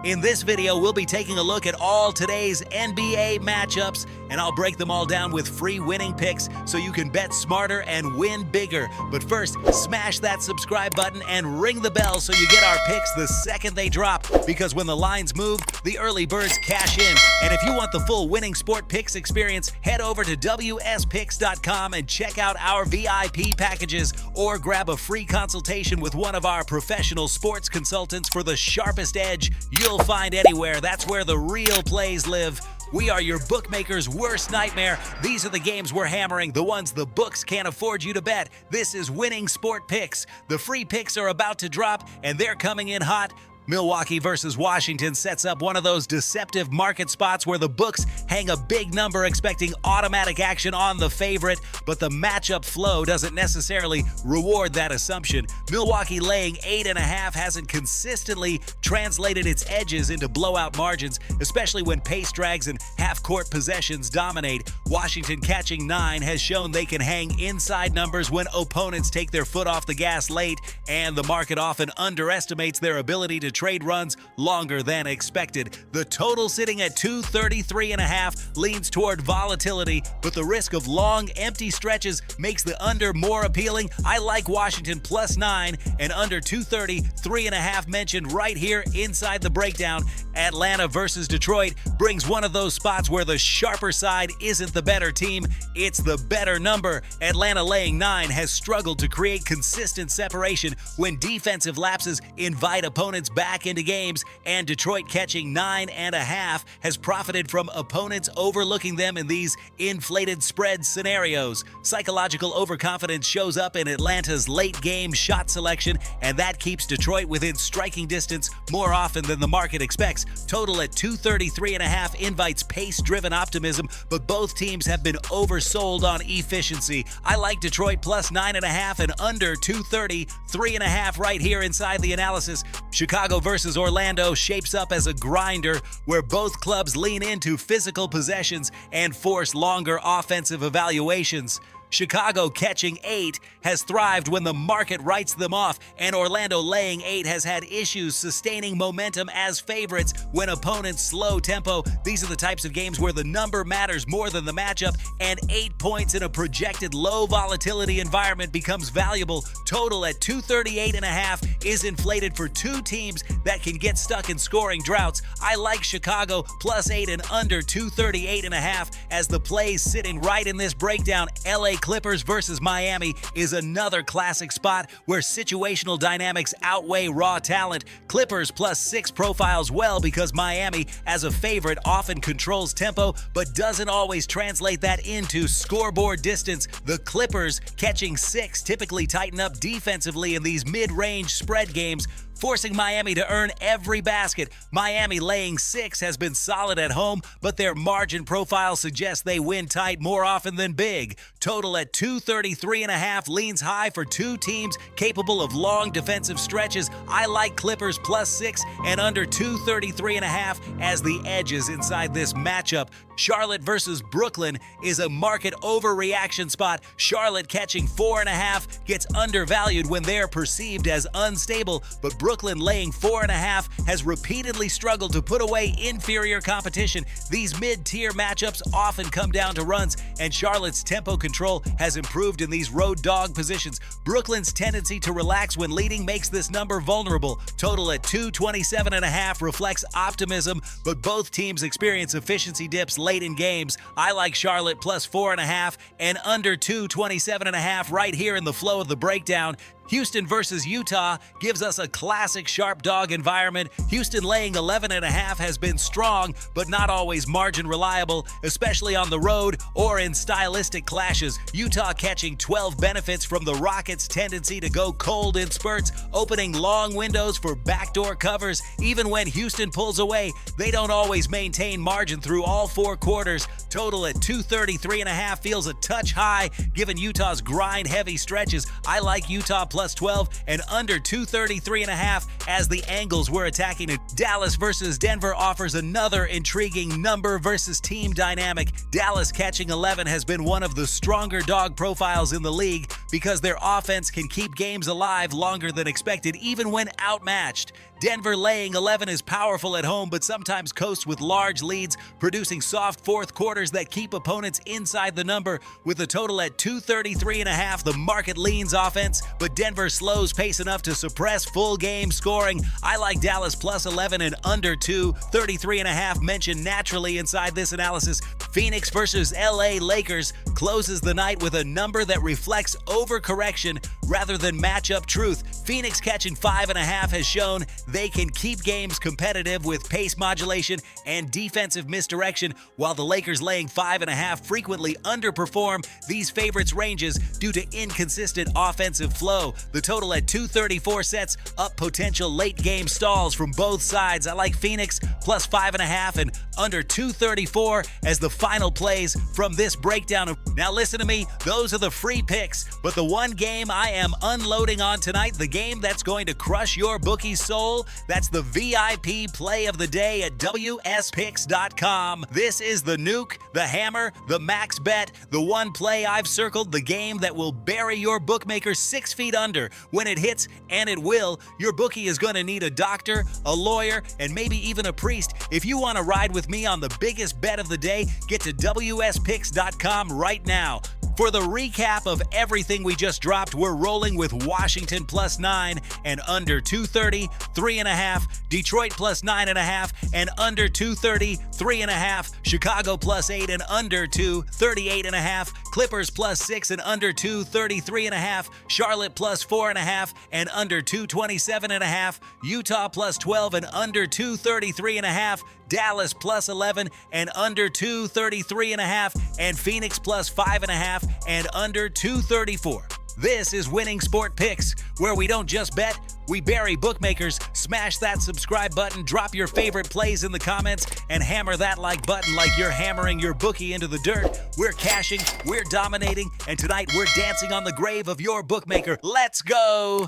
In this video, we'll be taking a look at all today's NBA matchups, and I'll break them all down with free winning picks so you can bet smarter and win bigger. But first, smash that subscribe button and ring the bell so you get our picks the second they drop, because when the lines move, the early birds cash in. And if you want the full Winning Sport Picks experience, head over to wspicks.com and check out our VIP packages, or grab a free consultation with one of our professional sports consultants for the sharpest edge you'll find anywhere. That's where the real plays live. We are your bookmaker's worst nightmare. These are the games we're hammering, the ones the books can't afford you to bet. This is Winning Sport Picks. The free picks are about to drop, and they're coming in hot. Milwaukee versus Washington sets up one of those deceptive market spots where the books hang a big number expecting automatic action on the favorite, but the matchup flow doesn't necessarily reward that assumption. Milwaukee laying 8.5 hasn't consistently translated its edges into blowout margins, especially when pace drags and half-court possessions dominate. Washington catching 9 has shown they can hang inside numbers when opponents take their foot off the gas late, and the market often underestimates their ability to trade runs longer than expected. The total sitting at 233.5 leans toward volatility, but the risk of long, empty stretches makes the under more appealing. I like Washington plus 9 and under 233.5 mentioned right here inside the breakdown. Atlanta versus Detroit brings one of those spots where the sharper side isn't the better team, it's the better number. Atlanta laying 9 has struggled to create consistent separation when defensive lapses invite opponents back into games, and Detroit catching 9.5 has profited from opponents overlooking them in these inflated spread scenarios. Psychological overconfidence shows up in Atlanta's late game shot selection, and that keeps Detroit within striking distance more often than the market expects. Total at 233.5 invites pace-driven optimism, but both teams have been oversold on efficiency. I like Detroit plus 9.5 and under 233.5 right here inside the analysis. Chicago versus Orlando shapes up as a grinder where both clubs lean into physical possessions and force longer offensive evaluations. Chicago catching 8 has thrived when the market writes them off, and Orlando laying 8 has had issues sustaining momentum as favorites when opponents slow tempo. These are the types of games where the number matters more than the matchup, and 8 points in a projected low volatility environment becomes valuable. Total at 238.5 is inflated for two teams that can get stuck in scoring droughts. I like Chicago plus 8 and under 238.5 as the plays sitting right in this breakdown. LA Clippers versus Miami is another classic spot where situational dynamics outweigh raw talent. Clippers plus 6 profiles well because Miami, as a favorite, often controls tempo but doesn't always translate that into scoreboard distance. The Clippers catching 6 typically tighten up defensively in these mid-range spread games, forcing Miami to earn every basket. Miami laying 6 has been solid at home, but their margin profile suggests they win tight more often than big. Total at 233.5 leans high for two teams capable of long defensive stretches. I like Clippers plus 6 and under 233.5 as the edges inside this matchup. Charlotte versus Brooklyn is a market overreaction spot. Charlotte catching 4.5 gets undervalued when they're perceived as unstable, but Brooklyn laying 4.5 has repeatedly struggled to put away inferior competition. These mid-tier matchups often come down to runs, and Charlotte's tempo control has improved in these road dog positions. Brooklyn's tendency to relax when leading makes this number vulnerable. Total at 227.5 reflects optimism, but both teams experience efficiency dips late in games. I like Charlotte plus 4.5 and under 227.5 right here in the flow of the breakdown. Houston versus Utah gives us a classic sharp dog environment. Houston laying 11.5 has been strong, but not always margin reliable, especially on the road or in stylistic clashes. Utah catching 12 benefits from the Rockets' tendency to go cold in spurts, opening long windows for backdoor covers. Even when Houston pulls away, they don't always maintain margin through all 4 quarters. Total at 233.5 feels a touch high given Utah's grind-heavy stretches. I like Utah plus 12 and under 233.5 as the angles we're attacking it. Dallas versus Denver offers another intriguing number versus team dynamic. Dallas catching 11 has been one of the stronger dog profiles in the league. because their offense can keep games alive longer than expected even when outmatched. Denver laying 11 is powerful at home, but sometimes coasts with large leads, producing soft fourth quarters that keep opponents inside the number. With the total at 233.5, the market leans offense, but Denver slows pace enough to suppress full game scoring. I like Dallas plus 11 and under 2, 33.5 mentioned naturally inside this analysis. Phoenix versus LA Lakers closes the night with a number that reflects overcorrection rather than matchup truth. Phoenix catching 5.5 has shown they can keep games competitive with pace modulation and defensive misdirection, while the Lakers laying 5.5 frequently underperform these favorites' ranges due to inconsistent offensive flow. The total at 234 sets up potential late-game stalls from both sides. I like Phoenix plus 5.5 and under 234 as the final plays from this breakdown. Now listen to me, those are the free picks, but the one game I am unloading on tonight, the game that's going to crush your bookie's soul, that's the VIP play of the day at WSPicks.com. This is the nuke, the hammer, the max bet, the one play I've circled, the game that will bury your bookmaker 6 feet under. When it hits, and it will, your bookie is going to need a doctor, a lawyer, and maybe even a priest. If you want to ride with me on the biggest bet of the day, get to WSPicks.com right now. For the recap of everything we just dropped, we're rolling with Washington plus 9 and under 230, 3.5, Detroit plus 9.5 and under 230, 3.5, Chicago plus 8 and under 2, 38.5, Clippers plus 6 and under 2, 33.5, Charlotte plus 4.5 and under 227.5, Utah plus 12 and under 233.5, Dallas plus 11 and under 233.5, and Phoenix plus 5.5 and under 234. This is Winning Sport Picks, where we don't just bet, we bury bookmakers. Smash that subscribe button, drop your favorite plays in the comments, and hammer that like button like you're hammering your bookie into the dirt. We're cashing, we're dominating, and tonight we're dancing on the grave of your bookmaker. Let's go!